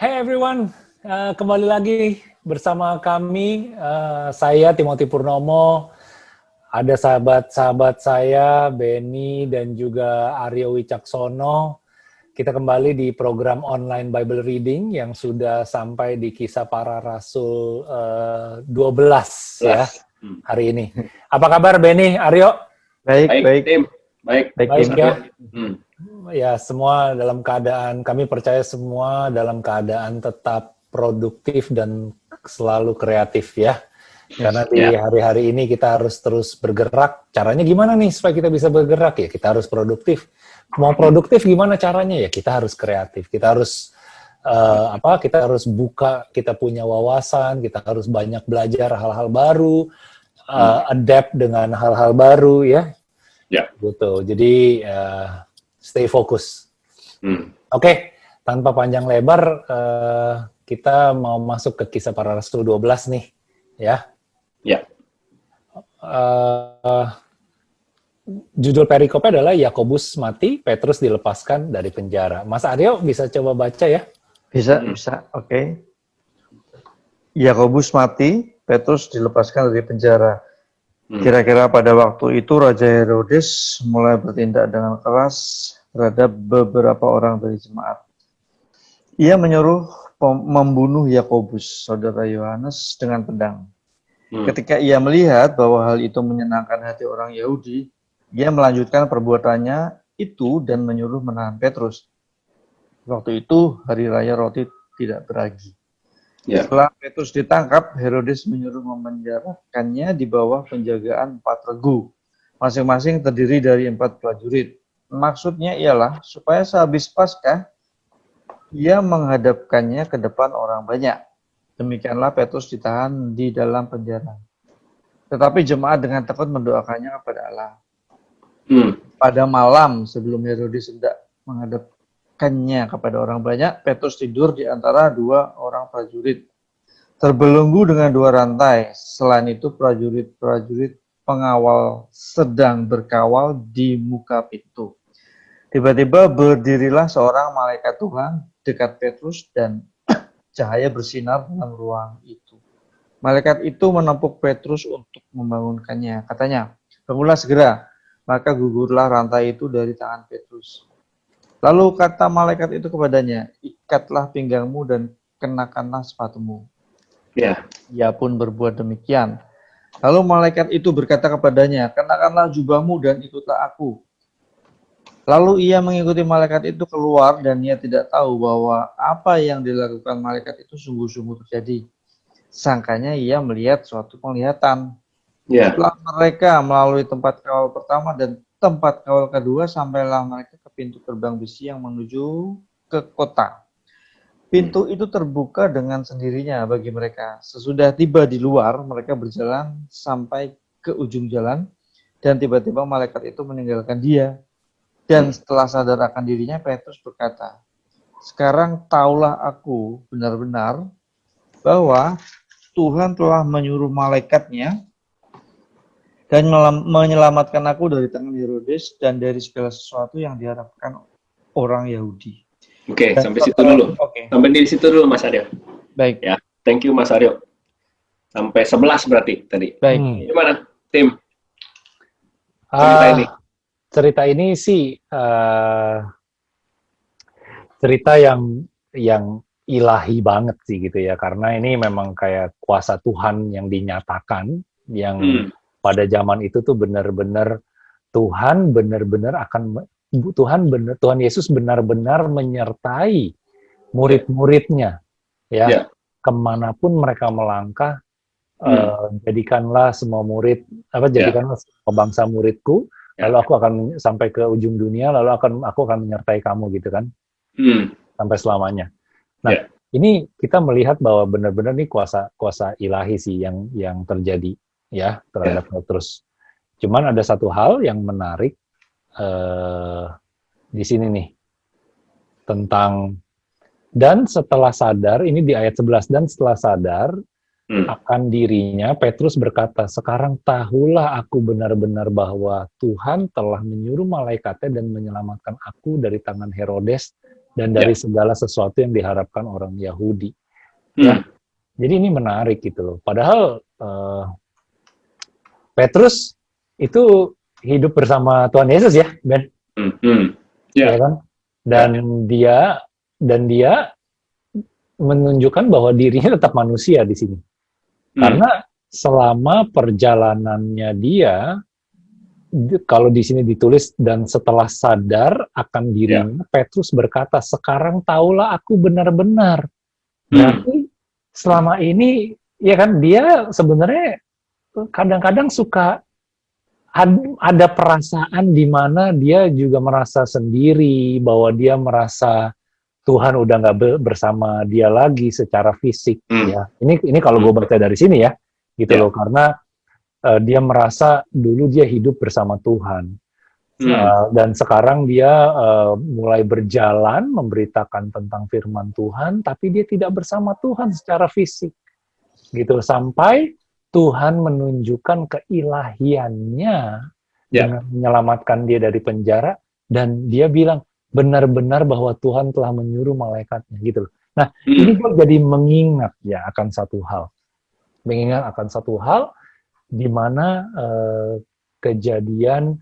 Hey everyone, kembali lagi bersama kami, saya Timothy Purnomo, ada sahabat-sahabat saya, Benny dan juga Aryo Wicaksono. Kita kembali di program online Bible Reading yang sudah sampai di Kisah Para Rasul 12 ya hari ini. Apa kabar Benny, Aryo? Baik, Tim. Baik, Tim. Ya. Ya, semua dalam keadaan, kami percaya semua dalam keadaan tetap produktif dan selalu kreatif ya. Karena di hari-hari ini kita harus terus bergerak. Caranya gimana nih supaya kita bisa bergerak? Ya kita harus produktif. Mau produktif gimana caranya? Ya kita harus kreatif. Kita harus kita harus buka, kita punya wawasan, kita harus banyak belajar hal-hal baru, adapt dengan hal-hal baru ya. Ya. Gitu. Jadi stay fokus. Oke, tanpa panjang lebar, kita mau masuk ke Kisah Para Rasul 12 nih, ya. Ya. Judul perikopnya adalah Yakobus mati, Petrus dilepaskan dari penjara. Mas Aryo bisa coba baca ya? Bisa. Oke. Yakobus mati, Petrus dilepaskan dari penjara. Kira-kira pada waktu itu Raja Herodes mulai bertindak dengan keras terhadap beberapa orang dari jemaat. Ia menyuruh membunuh Yakobus, saudara Yohanes, dengan pedang. Ketika ia melihat bahwa hal itu menyenangkan hati orang Yahudi, ia melanjutkan perbuatannya itu dan menyuruh menahan Petrus. Waktu itu hari raya roti tidak beragi. Ya. Setelah Petrus ditangkap, Herodes menyuruh memenjarakannya di bawah penjagaan 4 regu, masing-masing terdiri dari 4 prajurit. Maksudnya ialah supaya sehabis Paskah, ia menghadapkannya ke depan orang banyak. Demikianlah Petrus ditahan di dalam penjara. Tetapi jemaat dengan tekun mendoakannya kepada Allah. Pada malam sebelum Herodes hendak menghadapkannya kepada orang banyak, Petrus tidur di antara 2 orang prajurit, terbelenggu dengan 2 rantai. Selain itu prajurit-prajurit pengawal sedang berkawal di muka pintu. Tiba-tiba berdirilah seorang malaikat Tuhan dekat Petrus dan cahaya bersinar dalam ruang itu. Malaikat itu menepuk Petrus untuk membangunkannya. Katanya, "Bangunlah segera." Maka gugurlah rantai itu dari tangan Petrus. Lalu kata malaikat itu kepadanya, "Ikatlah pinggangmu dan kenakanlah sepatumu." Ya. Ia pun berbuat demikian. Lalu malaikat itu berkata kepadanya, "Kenakanlah jubahmu dan ikutlah aku." Lalu ia mengikuti malaikat itu keluar dan ia tidak tahu bahwa apa yang dilakukan malaikat itu sungguh-sungguh terjadi. Sangkanya ia melihat suatu penglihatan. Ya. Setelah mereka melalui tempat kawal pertama dan tempat kawal kedua, sampailah mereka ke pintu gerbang besi yang menuju ke kota. Pintu itu terbuka dengan sendirinya bagi mereka. Sesudah tiba di luar, mereka berjalan sampai ke ujung jalan dan tiba-tiba malaikat itu meninggalkan dia. Dan setelah sadar akan dirinya, Petrus berkata, "Sekarang taulah aku benar-benar bahwa Tuhan telah menyuruh malaikatnya dan menyelamatkan aku dari tangan Herodes dan dari segala sesuatu yang diharapkan orang Yahudi." Oke, Dan sampai situ dulu. Oke. Sampai di situ dulu, Mas Aryo. Baik. Ya, thank you Mas Aryo. Sampai 11 berarti tadi. Baik. Gimana, Tim? Cerita ini sih cerita yang ilahi banget sih gitu ya, karena ini memang kayak kuasa Tuhan yang dinyatakan, yang pada zaman itu tuh benar-benar Tuhan Yesus benar-benar menyertai murid-muridnya ya. Kemanapun mereka melangkah, jadikanlah semua murid, jadikanlah semua bangsa muridku, lalu aku akan sampai ke ujung dunia, lalu aku akan menyertai kamu gitu kan, sampai selamanya. Nah, ini kita melihat bahwa benar-benar nih kuasa ilahi sih yang terjadi ya terhadap Petrus. Cuman ada satu hal yang menarik di sini nih, tentang dan setelah sadar, ini di ayat 11, dan setelah sadar akan dirinya, Petrus berkata, "Sekarang tahulah aku benar-benar bahwa Tuhan telah menyuruh malaikatnya dan menyelamatkan aku dari tangan Herodes dan dari segala sesuatu yang diharapkan orang Yahudi. Ya. Jadi ini menarik gitu loh. Padahal Petrus itu hidup bersama Tuhan Yesus ya, Ben. Ya kan? Dan dia menunjukkan bahwa dirinya tetap manusia di sini. Karena selama perjalanannya dia, kalau di sini ditulis, dan setelah sadar akan dirinya, Petrus berkata, sekarang taulah aku benar-benar. Berarti selama ini, ya kan, dia sebenarnya kadang-kadang suka ada perasaan di mana dia juga merasa sendiri, bahwa dia merasa Tuhan udah nggak bersama dia lagi secara fisik. Ya, ini kalau gue baca dari sini ya, gitu loh, karena dia merasa dulu dia hidup bersama Tuhan, dan sekarang dia mulai berjalan memberitakan tentang firman Tuhan, tapi dia tidak bersama Tuhan secara fisik, gitu, sampai Tuhan menunjukkan keilahiannya dengan menyelamatkan dia dari penjara, dan dia bilang benar-benar bahwa Tuhan telah menyuruh malaikatnya, gitu loh. Nah, ini gue jadi mengingat ya akan satu hal, di mana kejadian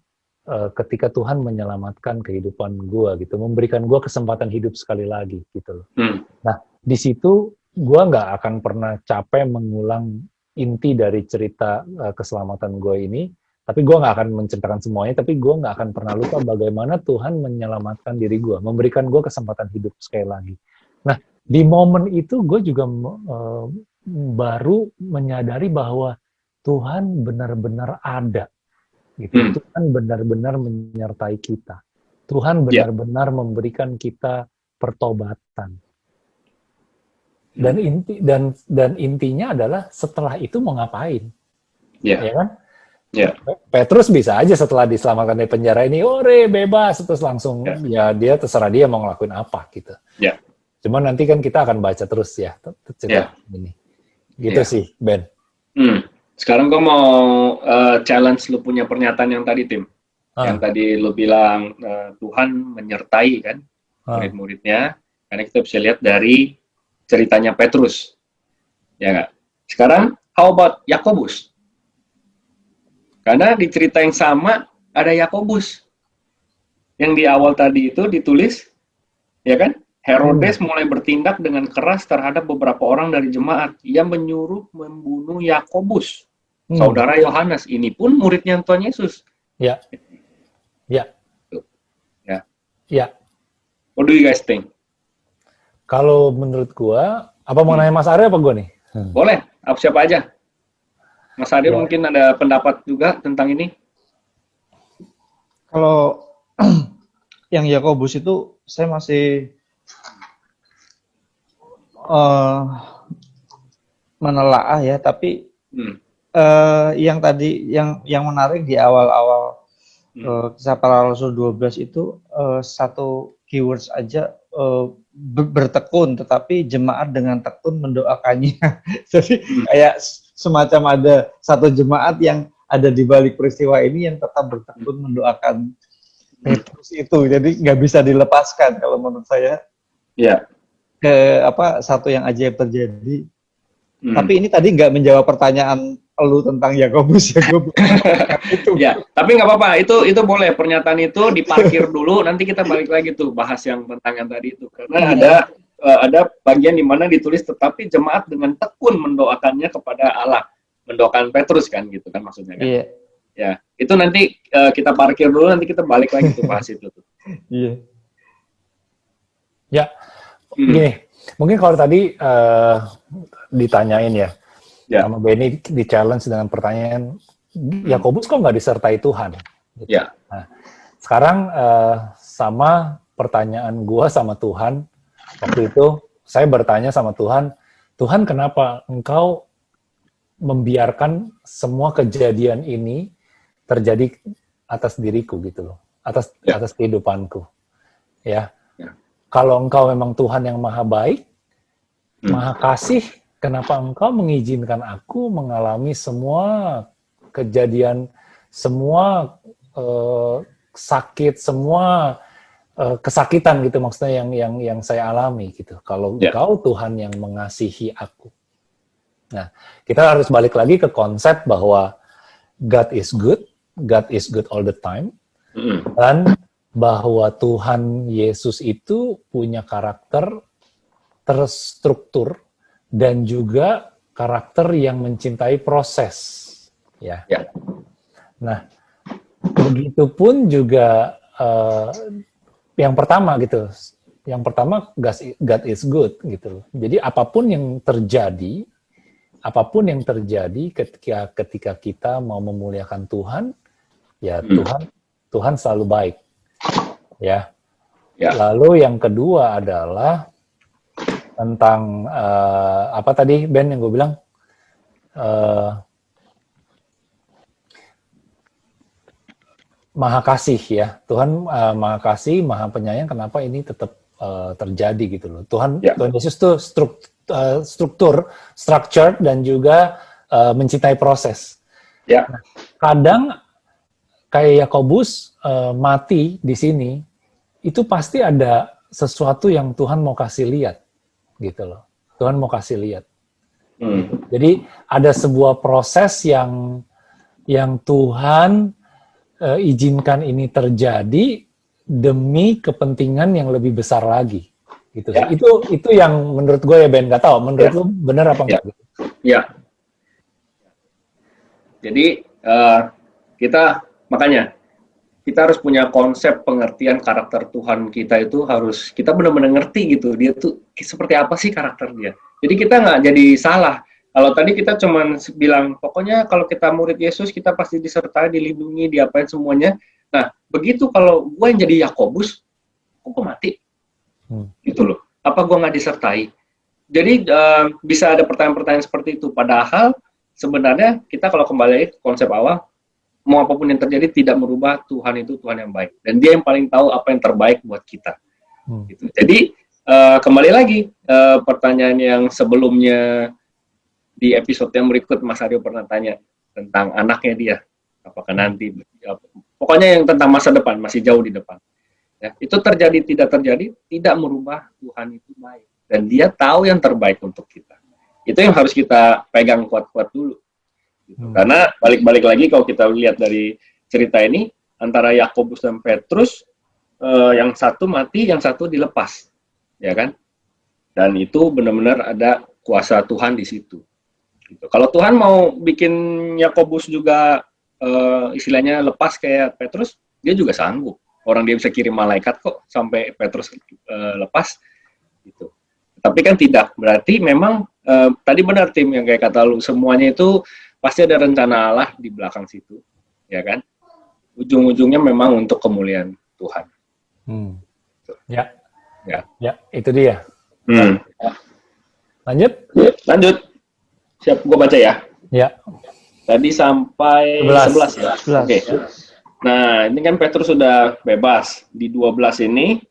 ketika Tuhan menyelamatkan kehidupan gue, gitu, memberikan gue kesempatan hidup sekali lagi, gitu loh. Nah, di situ gue nggak akan pernah capek mengulang inti dari cerita keselamatan gue ini. Tapi gue nggak akan menceritakan semuanya, tapi gue nggak akan pernah lupa bagaimana Tuhan menyelamatkan diri gue, memberikan gue kesempatan hidup sekali lagi. Nah, di momen itu gue juga baru menyadari bahwa Tuhan benar-benar ada. Gitu. Tuhan benar-benar menyertai kita. Tuhan benar-benar memberikan kita pertobatan. Dan intinya adalah setelah itu mau ngapain? Ya kan? Petrus bisa aja setelah diselamatkan dari penjara ini, ore bebas, terus langsung ya dia terserah dia mau ngelakuin apa gitu. Cuman nanti kan kita akan baca terus ya cerita ini. Gitu sih, Ben. Sekarang gue mau challenge lu punya pernyataan yang tadi, Tim. Yang tadi lu bilang Tuhan menyertai kan murid-muridnya, karena kita bisa lihat dari ceritanya Petrus. Ya nggak? Sekarang how about Yakobus? Karena di cerita yang sama ada Yakobus. Yang di awal tadi itu ditulis, ya kan? Herodes mulai bertindak dengan keras terhadap beberapa orang dari jemaat. Ia menyuruh membunuh Yakobus, saudara Yohanes. Ini pun muridnya Tuhan Yesus. Ya. What do you guys think? Kalau menurut gua, apa mau nanya Mas Arya apa gua nih? Boleh, siapa aja. Mas Arya mungkin ada pendapat juga tentang ini. Kalau yang Yakobus itu saya masih menelaah ya, tapi yang tadi yang menarik di awal-awal kisah para Rasul 12 itu satu keywords aja, bertekun, tetapi jemaat dengan tekun mendoakannya. Jadi kayak semacam ada satu jemaat yang ada di balik peristiwa ini yang tetap bertekun mendoakan Petrus itu. Jadi nggak bisa dilepaskan kalau menurut saya. Satu yang ajaib terjadi. Tapi ini tadi nggak menjawab pertanyaan lu tentang Yakobus ya. Tapi nggak apa-apa. Itu boleh, pernyataan itu diparkir dulu. Nanti kita balik lagi tuh bahas yang tentang yang tadi itu. Karena ada bagian di mana ditulis tetapi jemaat dengan tekun mendoakannya kepada Allah, mendoakan Petrus kan, gitu kan maksudnya kan. Ya, itu nanti kita parkir dulu, nanti kita balik lagi tuh bahas itu tuh. Gini, mungkin kalau tadi ditanyain ya, sama Benny di challenge dengan pertanyaan, Yakobus kok nggak disertai Tuhan? Gitu. Nah, sekarang sama pertanyaan gua sama Tuhan, waktu itu saya bertanya sama Tuhan, Tuhan kenapa Engkau membiarkan semua kejadian ini terjadi atas diriku gitu loh, atas kehidupanku, ya. Kalau Engkau memang Tuhan yang maha baik, maha kasih, kenapa Engkau mengizinkan aku mengalami semua kejadian, semua sakit, semua kesakitan gitu, maksudnya yang saya alami gitu. Kalau Engkau Tuhan yang mengasihi aku. Nah, kita harus balik lagi ke konsep bahwa God is good all the time, dan bahwa Tuhan Yesus itu punya karakter terstruktur dan juga karakter yang mencintai proses, ya. Nah, begitupun juga yang pertama gitu. Yang pertama, God is good gitu. Jadi apapun yang terjadi ketika kita mau memuliakan Tuhan, ya Tuhan selalu baik, ya. Lalu yang kedua adalah tentang apa tadi Ben yang gue bilang, Maha kasih ya, Tuhan Maha kasih, Maha penyayang. Kenapa ini tetap terjadi gitu loh? Tuhan Yesus tuh structured dan juga mencintai proses. Nah, kadang kayak Yakobus mati di sini, itu pasti ada sesuatu yang Tuhan mau kasih lihat, gitu loh. Tuhan mau kasih lihat. Jadi ada sebuah proses yang Tuhan izinkan ini terjadi demi kepentingan yang lebih besar lagi, gitu. Itu yang menurut gue ya Ben, nggak tahu menurut lu benar apa enggak? Jadi makanya kita harus punya konsep pengertian karakter Tuhan kita, itu harus kita benar-benar ngerti gitu, dia tuh seperti apa sih karakter dia. Jadi kita nggak jadi salah. Kalau tadi kita cuman bilang, pokoknya kalau kita murid Yesus, kita pasti disertai, dilindungi, diapain semuanya. Nah, begitu kalau gue yang jadi Yakobus, kok gue mati? Gitu loh. Apa gue nggak disertai? Jadi, bisa ada pertanyaan-pertanyaan seperti itu. Padahal, sebenarnya kita kalau kembali ke konsep awal, mau apapun yang terjadi tidak merubah Tuhan itu Tuhan yang baik. Dan dia yang paling tahu apa yang terbaik buat kita. Gitu. Jadi, kembali lagi, pertanyaan yang sebelumnya, di episode yang berikut Mas Aryo pernah tanya tentang anaknya dia, apakah nanti, pokoknya yang tentang masa depan, masih jauh di depan. Ya, itu terjadi tidak terjadi, tidak merubah Tuhan itu baik. Dan dia tahu yang terbaik untuk kita. Itu yang harus kita pegang kuat-kuat dulu. Gitu. Karena balik-balik lagi kalau kita lihat dari cerita ini, antara Yakobus dan Petrus, yang satu mati, yang satu dilepas. Ya kan? Dan itu benar-benar ada kuasa Tuhan di situ. Gitu. Kalau Tuhan mau bikin Yakobus juga istilahnya lepas kayak Petrus, dia juga sanggup. Orang dia bisa kirim malaikat kok sampai Petrus lepas. Gitu. Tapi kan tidak. Berarti memang tadi benar Tim yang kayak kata lu, semuanya itu pasti ada rencana Allah di belakang situ, ya kan? Ujung-ujungnya memang untuk kemuliaan Tuhan. Ya, itu dia. Lanjut. Siap, gue baca ya. Ya. Tadi sampai 11 ya. Oke. Nah, ini kan Petrus sudah bebas. Di 12 ini,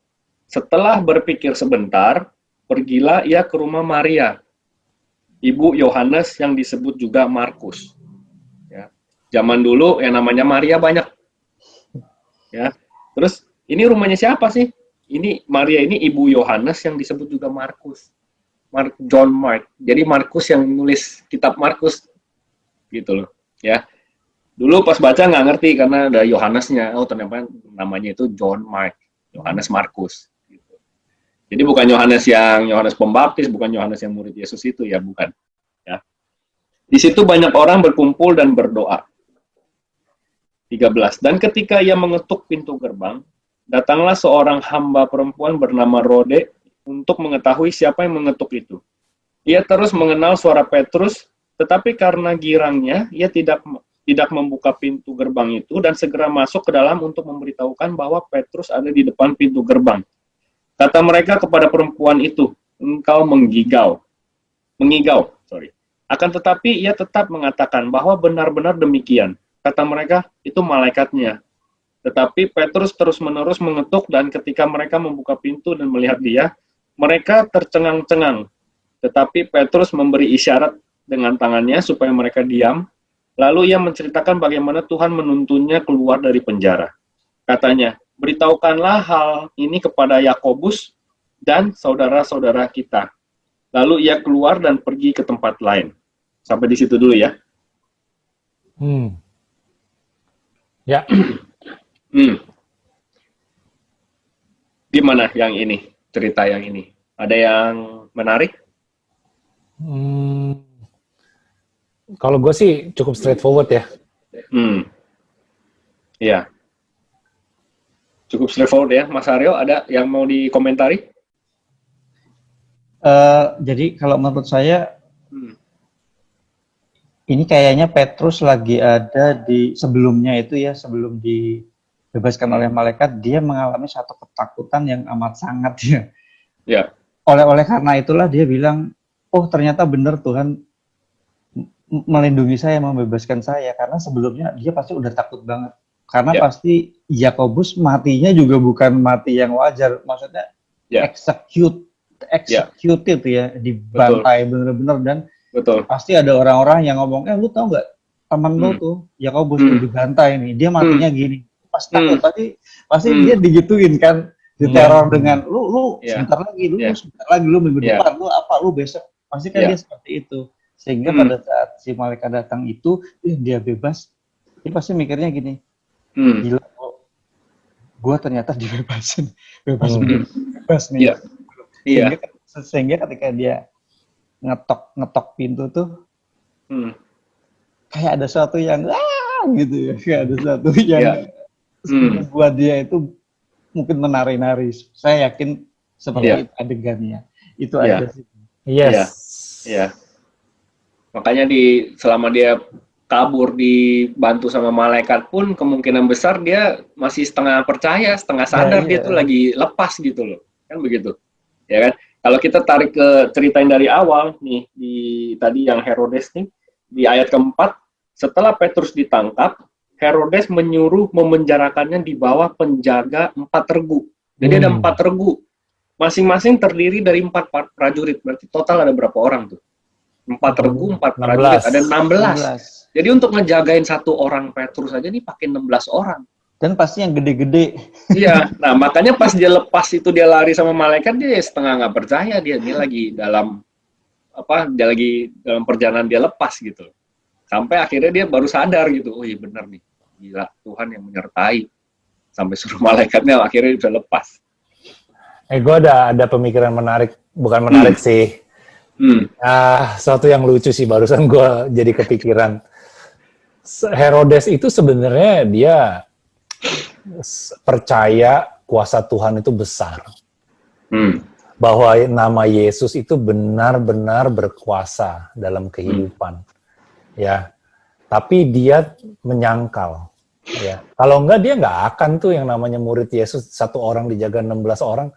setelah berpikir sebentar, pergilah ia ke rumah Maria, ibu Yohanes yang disebut juga Markus. Ya. Zaman dulu yang namanya Maria banyak. Ya. Terus, ini rumahnya siapa sih? Ini Maria ini ibu Yohanes yang disebut juga Markus. John Mark. Jadi Markus yang nulis kitab Markus gitu loh, ya. Dulu pas baca nggak ngerti karena ada Yohanesnya. Oh, ternyata namanya itu John Mark, Yohanes Markus gitu. Jadi bukan Yohanes yang Yohanes Pembaptis, bukan Yohanes yang murid Yesus itu ya, bukan. Ya. Di situ banyak orang berkumpul dan berdoa. 13. Dan ketika ia mengetuk pintu gerbang, datanglah seorang hamba perempuan bernama Rode untuk mengetahui siapa yang mengetuk itu. Ia terus mengenal suara Petrus, tetapi karena girangnya, ia tidak membuka pintu gerbang itu dan segera masuk ke dalam untuk memberitahukan bahwa Petrus ada di depan pintu gerbang. Kata mereka kepada perempuan itu, engkau mengigau. Akan tetapi ia tetap mengatakan bahwa benar-benar demikian. Kata mereka, itu malaikatnya. Tetapi Petrus terus-menerus mengetuk dan ketika mereka membuka pintu dan melihat dia, mereka tercengang-cengang, tetapi Petrus memberi isyarat dengan tangannya supaya mereka diam. Lalu ia menceritakan bagaimana Tuhan menuntunnya keluar dari penjara. Katanya, beritahukanlah hal ini kepada Yakobus dan saudara-saudara kita. Lalu ia keluar dan pergi ke tempat lain. Sampai di situ dulu ya. Ya. Gimana yang ini? Cerita yang ini? Ada yang menarik? Kalau gue sih cukup straightforward ya. Iya. Cukup straightforward ya. Mas Aryo, ada yang mau dikomentari? Jadi kalau menurut saya, ini kayaknya Petrus lagi ada di sebelumnya itu ya, sebelum dibebaskan oleh malaikat, dia mengalami satu ketakutan yang amat sangat ya. Ya. Oleh karena itulah dia bilang, oh ternyata benar Tuhan melindungi saya, membebaskan saya. Karena sebelumnya dia pasti udah takut banget. Karena pasti Yakobus matinya juga bukan mati yang wajar. Maksudnya executed ya, dibantai bener-bener. Dan pasti ada orang-orang yang ngomong, lu tau nggak teman lu tuh Yakobus dibantai nih, dia matinya gini. Pas takut pasti dia digituin kan, diteror dengan lu sebentar lagi, lu minggu depan, lu besok, pasti kan dia seperti itu. Sehingga pada saat si malaikat datang itu, dia bebas, dia pasti mikirnya gini, gila kok, gue ternyata bebas nih. Sehingga ketika dia ngetok pintu tuh, kayak ada sesuatu yang gitu ya, kayak ada sesuatu yang buat dia itu mungkin menari-nari. Saya yakin seperti itu adegannya. Itu ada sih. Iya. Makanya selama dia kabur dibantu sama malaikat pun kemungkinan besar dia masih setengah percaya, setengah sadar dia tuh lagi lepas gitu loh. Kan begitu. Ya kan? Kalau kita tarik ke cerita yang dari awal nih, tadi yang Herodes nih, di ayat keempat, setelah Petrus ditangkap, Herodes menyuruh memenjarakannya di bawah penjaga 4 regu. Jadi ada 4 regu. Masing-masing terdiri dari 4 prajurit. Berarti total ada berapa orang tuh? 4 regu, 4 prajurit. Ada 16. Jadi untuk ngejagain 1 orang Petrus aja nih pakai 16 orang. Dan pasti yang gede-gede. Iya, nah makanya pas dia lepas itu dia lari sama malaikat, dia setengah nggak percaya, dia lagi dalam perjalanan dia lepas gitu. Sampai akhirnya dia baru sadar gitu, oh iya benar nih, gila Tuhan yang menyertai. Sampai suruh malaikatnya akhirnya bisa lepas. Gue ada pemikiran menarik, bukan menarik sih. Sesuatu yang lucu sih, barusan gue jadi kepikiran. Herodes itu sebenarnya dia percaya kuasa Tuhan itu besar. Bahwa nama Yesus itu benar-benar berkuasa dalam kehidupan. Ya. Tapi dia menyangkal. Ya. Kalau enggak dia nggak akan tuh yang namanya murid Yesus 1 orang dijaga 16 orang.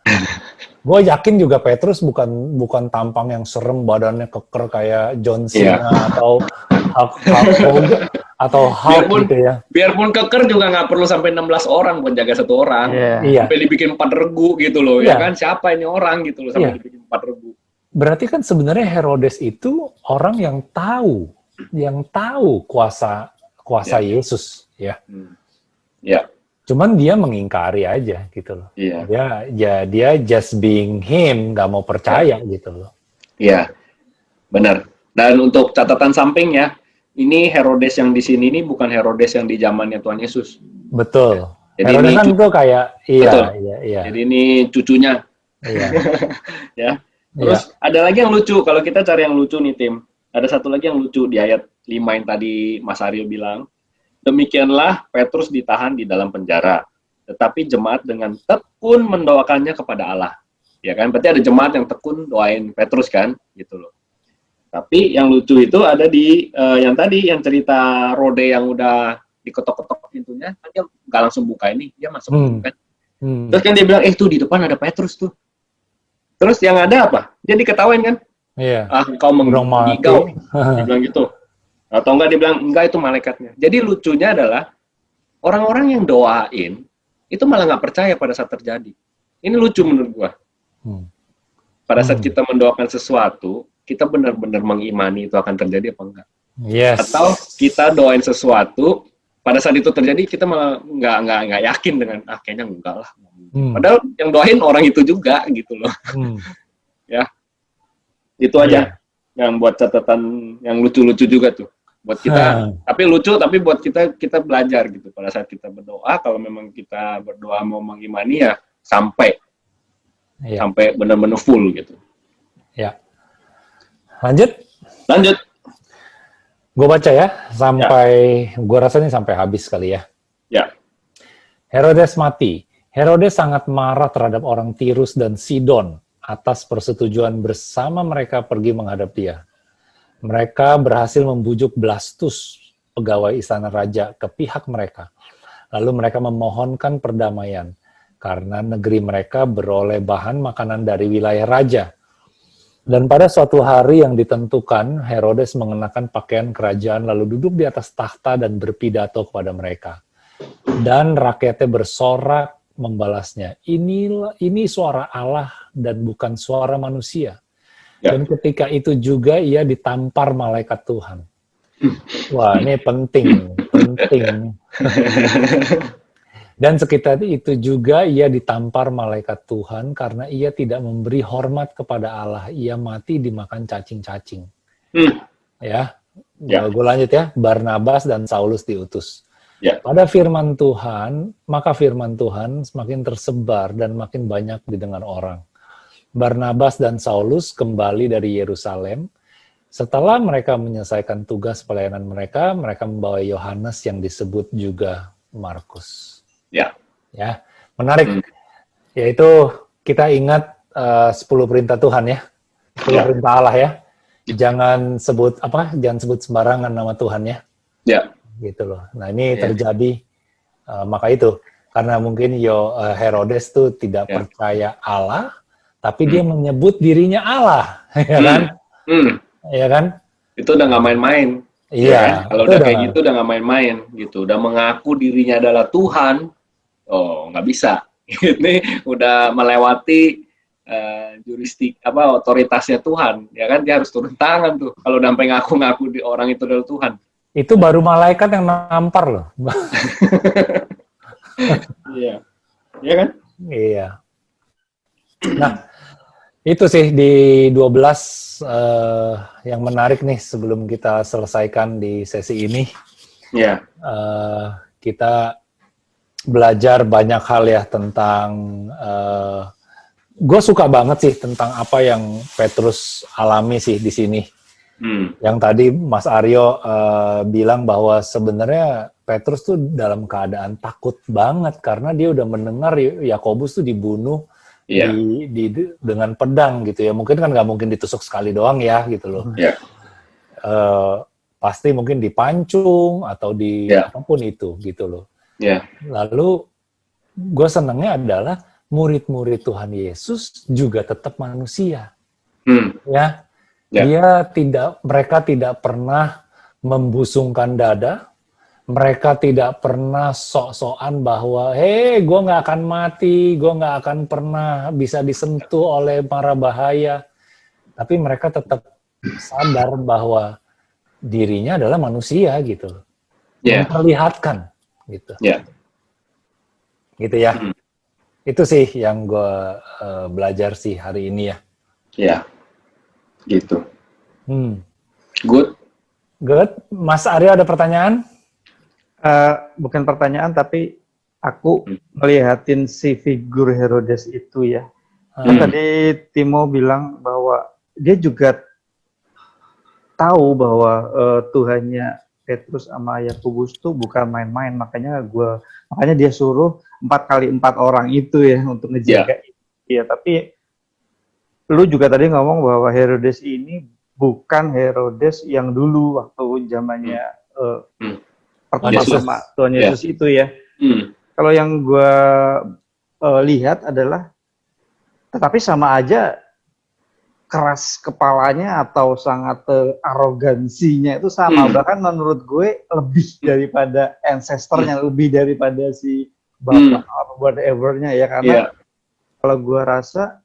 Gue yakin juga Petrus bukan tampang yang serem, badannya keker kayak John Cena atau Hulk gitu ya. Biarpun keker juga nggak perlu sampai 16 orang buat jaga 1 orang. Sampai dibikin 4 regu gitu loh. Ya kan siapa ini orang gitu loh sampai dibikin 4 regu. Berarti kan sebenarnya Herodes itu orang yang tahu kuasa Yesus ya. Cuman dia mengingkari aja gitu loh. Dia just being him, nggak mau percaya gitu loh. Iya, benar. Dan untuk catatan sampingnya, ini Herodes yang di sini ini bukan Herodes yang di zamannya Tuhan Yesus. Betul. Jadi Herodes ini kan tuh kayak iya. Jadi ini cucunya. Iya. Ya. Terus ada lagi yang lucu. Kalau kita cari yang lucu nih tim, ada satu lagi yang lucu di ayat 5 yang tadi Mas Aryo bilang. Demikianlah Petrus ditahan di dalam penjara, tetapi jemaat dengan tekun mendoakannya kepada Allah. Ya kan, berarti ada jemaat yang tekun doain Petrus kan, gitu loh. Tapi yang lucu itu ada di yang tadi, yang cerita Rode yang udah diketok-ketok pintunya, kan dia nggak langsung buka ini, dia masuk kan. Terus kan dia bilang, tuh di depan ada Petrus tuh. Terus yang ada apa? Dia diketawain kan? Iya. Kau menggigau. Dia bilang gitu. Atau enggak dia bilang, enggak itu malaikatnya. Jadi lucunya adalah, orang-orang yang doain, itu malah nggak percaya pada saat terjadi. Ini lucu menurut gua. Pada saat kita mendoakan sesuatu, kita benar-benar mengimani itu akan terjadi apa enggak. Yes. Atau kita doain sesuatu, pada saat itu terjadi kita malah nggak yakin dengan kayaknya enggak lah. Padahal yang doain orang itu juga gitu loh. Ya, itu aja yang buat catatan yang lucu-lucu juga tuh buat kita. Tapi lucu, tapi buat kita belajar gitu pada saat kita berdoa. Kalau memang kita berdoa mau mengimani ya sampai benar-benar full gitu. Ya. Lanjut. Gue baca ya, gue rasa ini sampai habis kali ya. Ya. Herodes mati. Herodes sangat marah terhadap orang Tirus dan Sidon atas persetujuan bersama mereka pergi menghadap dia. Mereka berhasil membujuk Blastus, pegawai istana raja, ke pihak mereka. Lalu mereka memohonkan perdamaian, karena negeri mereka beroleh bahan makanan dari wilayah raja. Dan pada suatu hari yang ditentukan, Herodes mengenakan pakaian kerajaan lalu duduk di atas tahta dan berpidato kepada mereka. Dan rakyatnya bersorak membalasnya, ini suara Allah dan bukan suara manusia. Dan ketika itu juga ia ditampar malaikat Tuhan. Wah, ini penting. Dan sekitar itu juga ia ditampar malaikat Tuhan karena ia tidak memberi hormat kepada Allah. Ia mati dimakan cacing-cacing. Ya, gue lanjut ya. Barnabas dan Saulus diutus. Pada firman Tuhan, maka firman Tuhan semakin tersebar dan makin banyak didengar orang. Barnabas dan Saulus kembali dari Yerusalem. Setelah mereka menyelesaikan tugas pelayanan mereka, mereka membawa Yohanes yang disebut juga Markus. Ya, menarik. Yaitu kita ingat 10 perintah Tuhan ya. 10 perintah Allah ya. Jangan sebut sembarangan nama Tuhan ya. Gitu loh. Nah, ini terjadi maka itu karena mungkin Herodes tuh tidak percaya Allah, tapi dia menyebut dirinya Allah, ya kan? Ya kan? Itu udah nggak main-main. Iya. Ya kan? Kalau udah kayak gitu udah nggak main-main gitu. Udah mengaku dirinya adalah Tuhan. Oh, nggak bisa. Ini udah melewati otoritasnya Tuhan, ya kan? Dia harus turun tangan tuh. Kalau udah sampai ngaku-ngaku di orang itu adalah Tuhan. Itu baru malaikat yang nampar loh. Iya. Iya kan? Iya. Nah, itu sih di 12 yang menarik nih sebelum kita selesaikan di sesi ini. Iya. Kita belajar banyak hal ya tentang gue suka banget sih tentang apa yang Petrus alami sih di sini. Yang tadi Mas Aryo bilang bahwa sebenarnya Petrus tuh dalam keadaan takut banget karena dia udah mendengar Yakobus tuh dibunuh dengan pedang gitu ya. Mungkin kan nggak mungkin ditusuk sekali doang ya gitu loh. Pasti mungkin dipancung atau apapun itu gitu loh. Lalu gue senangnya adalah murid-murid Tuhan Yesus juga tetap manusia. Ya. Mereka tidak pernah membusungkan dada, mereka tidak pernah sok-sokan bahwa, gue nggak akan mati, gue nggak akan pernah bisa disentuh oleh mara bahaya. Tapi mereka tetap sadar bahwa dirinya adalah manusia gitu, memperlihatkan gitu, gitu ya. Itu sih yang gue belajar sih hari ini ya. Gitu. Good. Mas Aryo ada pertanyaan? Bukan pertanyaan, tapi aku melihatin si figur Herodes itu ya. Kan tadi Timo bilang bahwa dia juga tahu bahwa Tuhannya Petrus sama Yakobus tuh bukan main-main, makanya dia suruh 4 kali 4 orang itu ya untuk ngejaga. Iya, tapi lu juga tadi ngomong bahwa Herodes ini bukan Herodes yang dulu waktu zamannya pertama sama Tuhan Yesus itu ya. Kalau yang gue lihat adalah, tetapi sama aja keras kepalanya atau sangat arogansinya itu sama. Bahkan menurut gue lebih daripada ancestornya, lebih daripada si bapak atau whatever-nya ya. Karena kalau gue rasa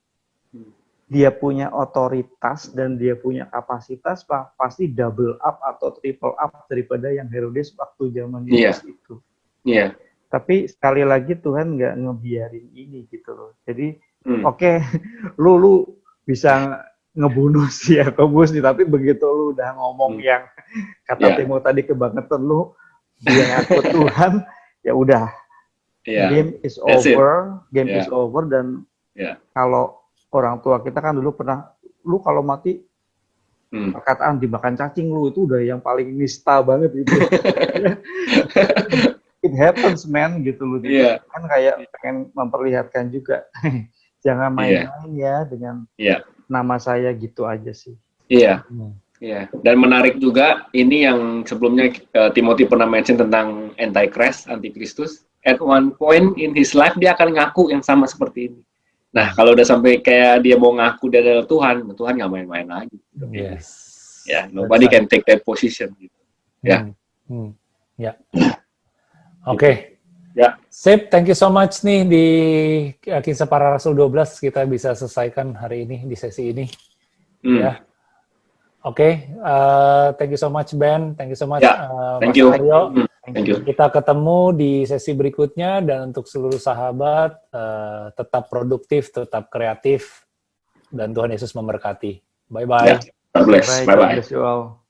dia punya otoritas dan dia punya kapasitas, pasti double up atau triple up daripada yang Herodes waktu zaman Yesus itu. Iya. Tapi sekali lagi Tuhan nggak ngebiarin ini gitu loh. Jadi oke, lu bisa ngebunuh si Yakobus nih, tapi begitu lu udah ngomong yang kata Timo tadi kebangetan, lu dia ngaku Tuhan, ya udah. Game is over, is over. Dan kalau orang tua kita kan dulu pernah, lu kalau mati perkataan dimakan cacing, lu itu udah yang paling nista banget gitu. It happens man gitu loh. Kan kayak pengen memperlihatkan juga jangan main-main ya dengan nama saya gitu aja sih. Iya. Dan menarik juga ini yang sebelumnya Timothy pernah mention tentang antikristus. At one point in his life dia akan ngaku yang sama seperti ini. Nah, kalau udah sampai kayak dia mau ngaku dia adalah Tuhan nggak main-main lagi. Yes. Ya, nobody can take that position gitu. Ya. Oke. Ya. Sip, thank you so much nih di Kisah Para Rasul 12 kita bisa selesaikan hari ini di sesi ini. Ya. Oke, thank you so much Ben, thank you so much thank Mas you. Aryo. Thank you. Kita ketemu di sesi berikutnya dan untuk seluruh sahabat tetap produktif, tetap kreatif dan Tuhan Yesus memberkati. Bye bye. God bless. Bye bye. God bless you all.